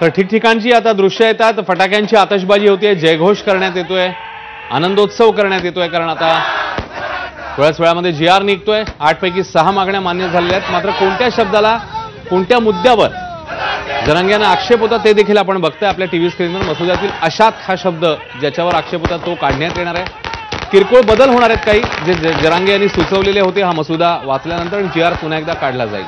तर ठिकठिकाणची आता दृश्य येतात, फटाक्यांची आतषबाजी होते, जयघोष करण्यात येतोय, आनंदोत्सव करण्यात येतोय. कारण आता थोड्याच वेळामध्ये GR निघतोय. 8 पैकी 6 मागण्या मान्य झालेल्या आहेत. मात्र कोणत्या शब्दाला, कोणत्या मुद्द्यावर जरांगे यांना आक्षेप होता ते देखील आपण बघतोय आपल्या टीव्ही स्क्रीनवर. मसुद्यातील अशात हा शब्द ज्याच्यावर आक्षेप होता तो काढण्यात येणार आहे. किरकोळ बदल होणार आहेत काही, जे जरांगे यांनी सुचवलेले होते. हा मसुदा वाचल्यानंतर GR पुन्हा एकदा काढला जाईल.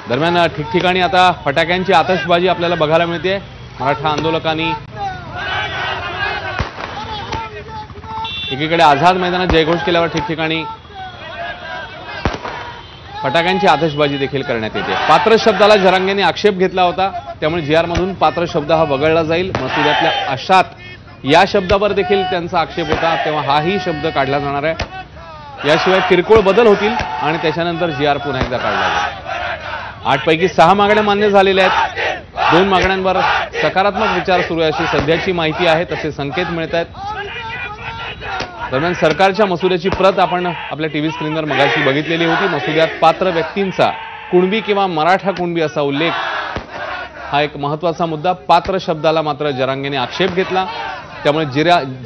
दरम्यान ठिकठिकाणी आता फटाक्यांची आतषबाजी आपल्याला बघायला मिळते. मराठा आंदोलकांनी एकीकडे आझाद मैदानात जयघोष केल्यावर ठिकठिकाणी फटाक्यांची आतषबाजी देखील करण्यात येते. पात्र शब्दाला जरांगेंनी आक्षेप घेतला होता, त्यामुळे GR मधून पात्र शब्द हा वगळला जाईल. मसुद्यातल्या अशात या शब्दावर देखील त्यांचा आक्षेप होता, तेव्हा हाही शब्द काढला जाणार आहे. याशिवाय किरकोळ बदल होतील आणि त्याच्यानंतर GR पुन्हा एकदा काढला जाईल. 8 पैकी 6 मागण्या मान्य झालेल्या आहेत. 2 मागण्यांवर सकारात्मक विचार सुरू आहे अशी सध्याची माहिती आहे, तसे संकेत मिळत आहेत. दरम्यान सरकारच्या मसुद्याची प्रत आपण आपल्या टीव्ही स्क्रीनवर मगाशी बघितलेली होती. मसुद्यात पात्र व्यक्तींचा कुणबी किंवा मराठा कुणबी असा उल्लेख हा एक महत्त्वाचा मुद्दा. पात्र शब्दाला मात्र जरांगेने आक्षेप घेतला, त्यामुळे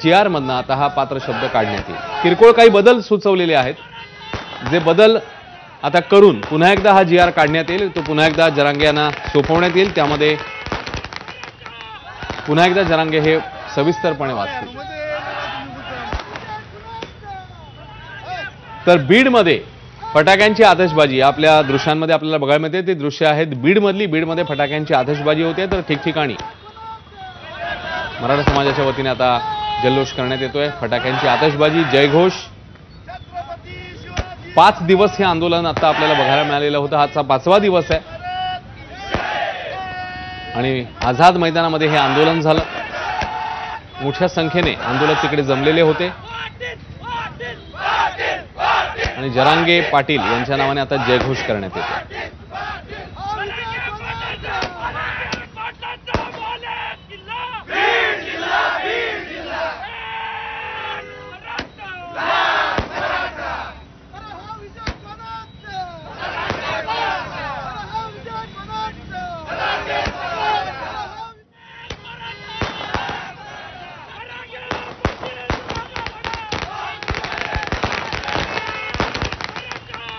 GR मधनं आता हा पात्र शब्द काढण्यात येईल. किरकोळ काही बदल सुचवलेले आहेत, जे बदल आता करून पुन्हा एकदा हा GR काढण्यात येईल. तो पुन्हा एकदा जरांगे यांना सोपवण्यात येईल. त्यामध्ये पुन्हा एकदा जरांगे हे सविस्तरपणे वाचतील. तर बीडमध्ये फटाक्यांची आतषबाजी आपल्या दृश्यांमध्ये आपल्याला बघायला मिळते. ते दृश्य आहेत बीडमधली. बीडमध्ये फटाक्यांची आतषबाजी होते. तर ठिकठिकाणी मराठा समाजाच्या वतीने आता जल्लोष करण्यात येतोय. फटाक्यांची आतषबाजी, जयघोष. 5 दिवस हे आंदोलन आता आपल्याला बघायला मिळालेलं होतं. आजचा 5वा दिवस आहे आणि आझाद मैदानामध्ये हे आंदोलन झालं. मोठ्या संख्येने आंदोलक तिकडे जमलेले होते आणि जरांगे पाटील यांच्या नावाने आता जयघोष करण्यात येतो.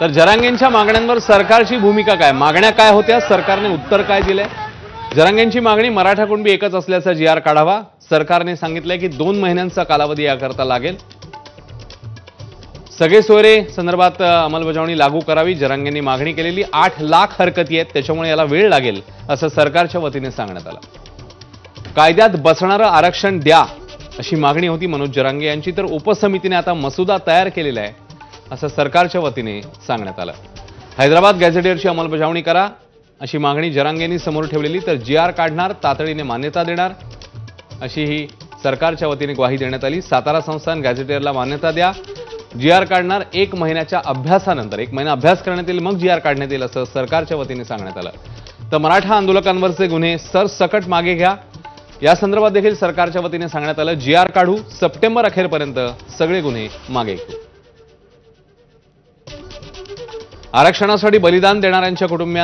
तर जरांगेंच्या मागण्यांवर सरकारची भूमिका काय, मागण्या काय होत्या, सरकारने उत्तर काय दिलंय? जरांगेंची मागणी मराठा कुणबी एकच असल्याचा GR काढावा. सरकारने सांगितलंय की 2 महिन्यांचा कालावधी याकरता लागेल. सगळे सोयरे संदर्भात अंमलबजावणी लागू करावी. जरांगेंनी मागणी केलेली 8 लाख हरकती आहेत, त्याच्यामुळे याला वेळ लागेल असं सरकारच्या वतीने सांगण्यात आलं. कायद्यात बसणारं आरक्षण द्या अशी मागणी होती मनोज जरांगे यांची. तर उपसमितीने आता मसुदा तयार केलेला आहे असं सरकारच्या वतीने सांगण्यात आलं. हैदराबाद गॅझेटियरची अंमलबजावणी करा अशी मागणी जरांगेंनी समोर ठेवलेली. तर GR काढणार, तातडीने मान्यता देणार अशी ही सरकारच्या वतीने ग्वाही देण्यात आली. सातारा संस्थान गॅझेटियरला मान्यता द्या, GR काढणार. 1 महिन्याच्या अभ्यासानंतर 1 महिना अभ्यास करण्यात येईल, मग GR काढण्यात येईल असं सरकारच्या वतीने सांगण्यात आलं. तर मराठा आंदोलकांवरचे गुन्हे सरसकट मागे घ्या या संदर्भात देखील सरकारच्या वतीने सांगण्यात आलं. GR काढू, सप्टेंबर अखेरपर्यंत सगळे गुन्हे मागे घेऊ. आरक्षणासाठी बलिदान देणाऱ्यांच्या कुटुंबियांना